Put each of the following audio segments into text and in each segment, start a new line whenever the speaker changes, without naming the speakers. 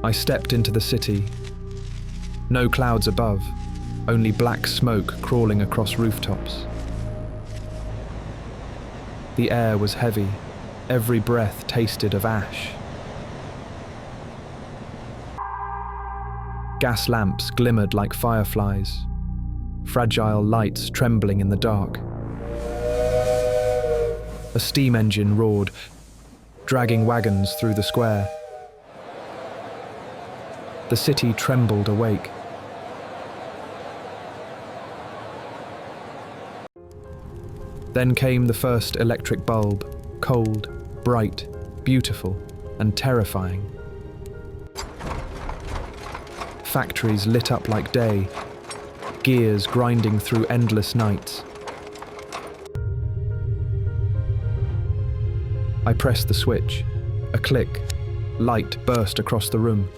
I stepped into the city. No clouds above, only black smoke crawling across rooftops. The air was heavy, every breath tasted of ash. Gas lamps glimmered like fireflies, fragile lights trembling in the dark. A steam engine roared, dragging wagons through the square. The city trembled awake. Then came the first electric bulb, cold, bright, beautiful, and terrifying. Factories lit up like day, gears grinding through endless nights. I pressed the switch. A click. Light burst across the room.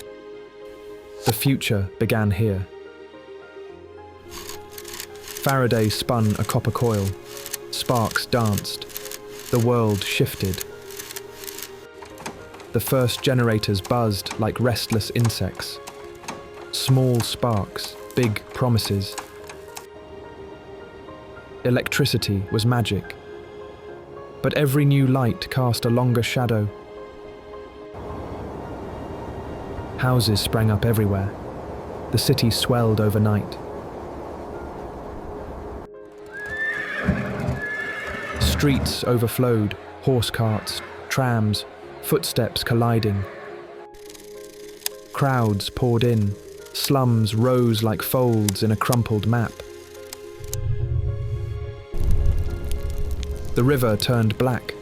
The future began here. Faraday spun a copper coil. Sparks danced. The world shifted. The first generators buzzed like restless insects. Small sparks, big promises. Electricity was magic. But every new light cast a longer shadow. Houses sprang up everywhere. The city swelled overnight. Streets overflowed, horse carts, trams, footsteps colliding. Crowds poured in, slums rose like folds in a crumpled map. The river turned black.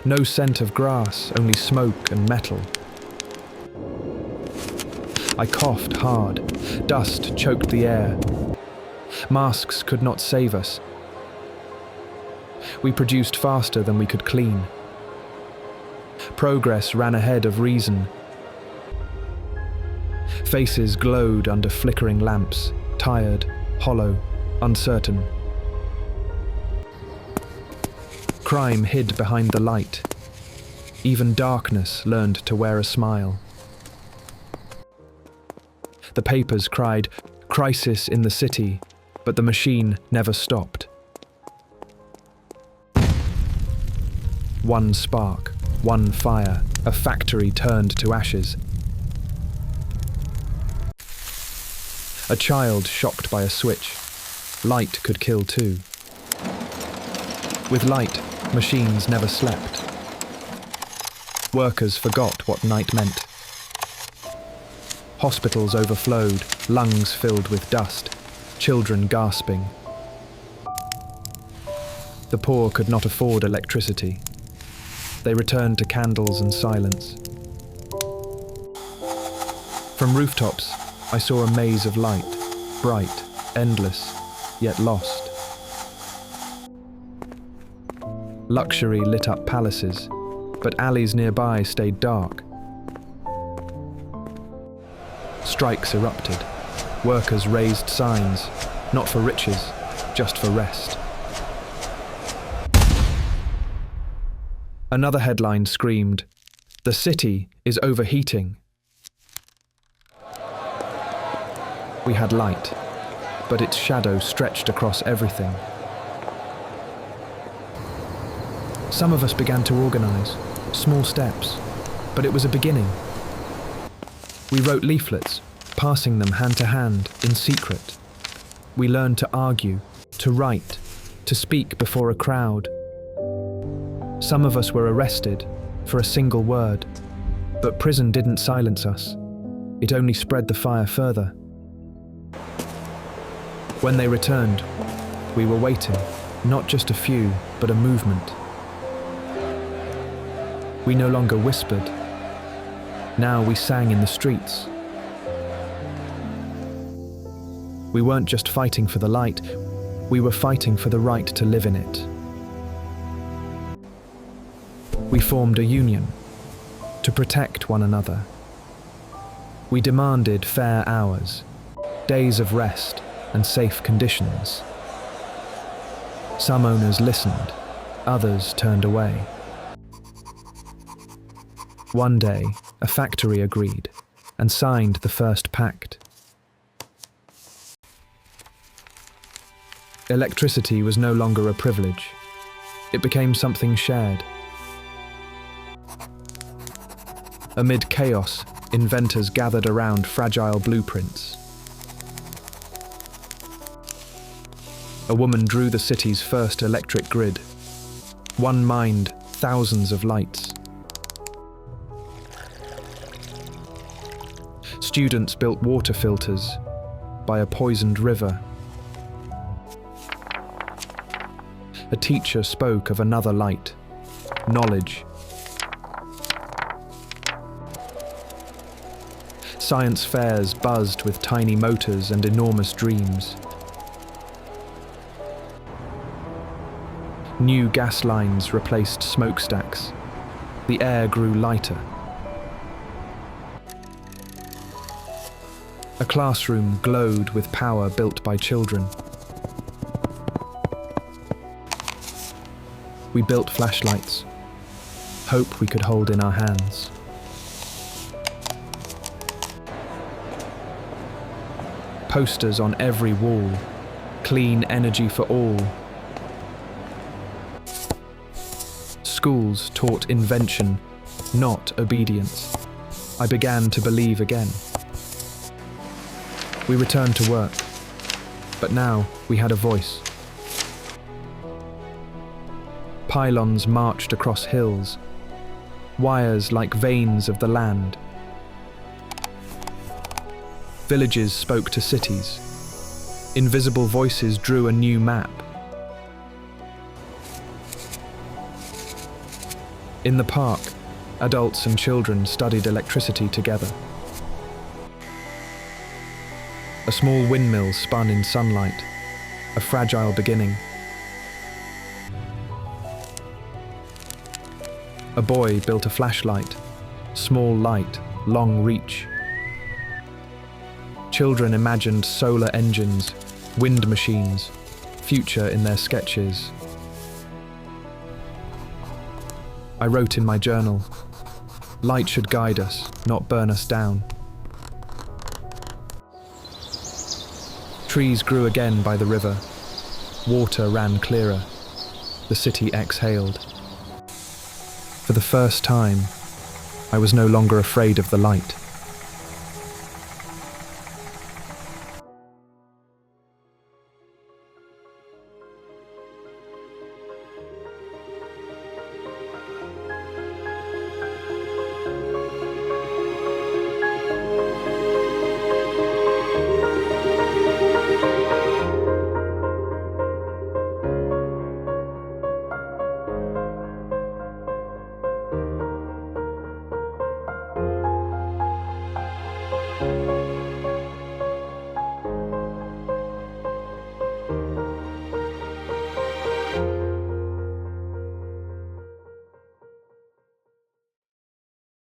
No scent of grass, only smoke and metal. I coughed hard. Dust choked the air. Masks could not save us. We produced faster than we could clean. Progress ran ahead of reason. Faces glowed under flickering lamps, tired, hollow, uncertain. Crime hid behind the light. Even darkness learned to wear a smile. The papers cried, "Crisis in the city," but the machine never stopped. One spark, one fire, a factory turned to ashes. A child shocked by a switch. Light could kill too. With light, machines never slept. Workers forgot what night meant. Hospitals overflowed, lungs filled with dust, children gasping. The poor could not afford electricity. They returned to candles and silence. From rooftops, I saw a maze of light, bright, endless, yet lost. Luxury lit up palaces, but alleys nearby stayed dark. Strikes erupted. Workers raised signs, not for riches, just for rest. Another headline screamed, "The city is overheating." We had light, but its shadow stretched across everything. Some of us began to organize, small steps, but it was a beginning. We wrote leaflets, passing them hand to hand in secret. We learned to argue, to write, to speak before a crowd. Some of us were arrested for a single word, but prison didn't silence us. It only spread the fire further. When they returned, we were waiting, not just a few, but a movement. We no longer whispered. Now we sang in the streets. We weren't just fighting for the light, we were fighting for the right to live in it. We formed a union to protect one another. We demanded fair hours, days of rest, and safe conditions. Some owners listened, others turned away. One day, A factory agreed and signed the first pact. Electricity was no longer a privilege. It became something shared. Amid chaos, inventors gathered around fragile blueprints. A woman drew the city's first electric grid. One mind, thousands of lights. Students built water filters by a poisoned river. A teacher spoke of another light, knowledge. Science fairs buzzed with tiny motors and enormous dreams. New gas lines replaced smokestacks. The air grew lighter. A classroom glowed with power built by children. We built flashlights, hope we could hold in our hands. Posters on every wall, clean energy for all. Schools taught invention, not obedience. I began to believe again. We returned to work, but now we had a voice. Pylons marched across hills, wires like veins of the land. Villages spoke to cities. Invisible voices drew a new map. In the park, adults and children studied electricity together. A small windmill spun in sunlight, a fragile beginning. A boy built a flashlight, small light, long reach. Children imagined solar engines, wind machines, future in their sketches. I wrote in my journal, light should guide us, not burn us down. Trees grew again by the river. Water ran clearer. The city exhaled. For the first time, I was no longer afraid of the light.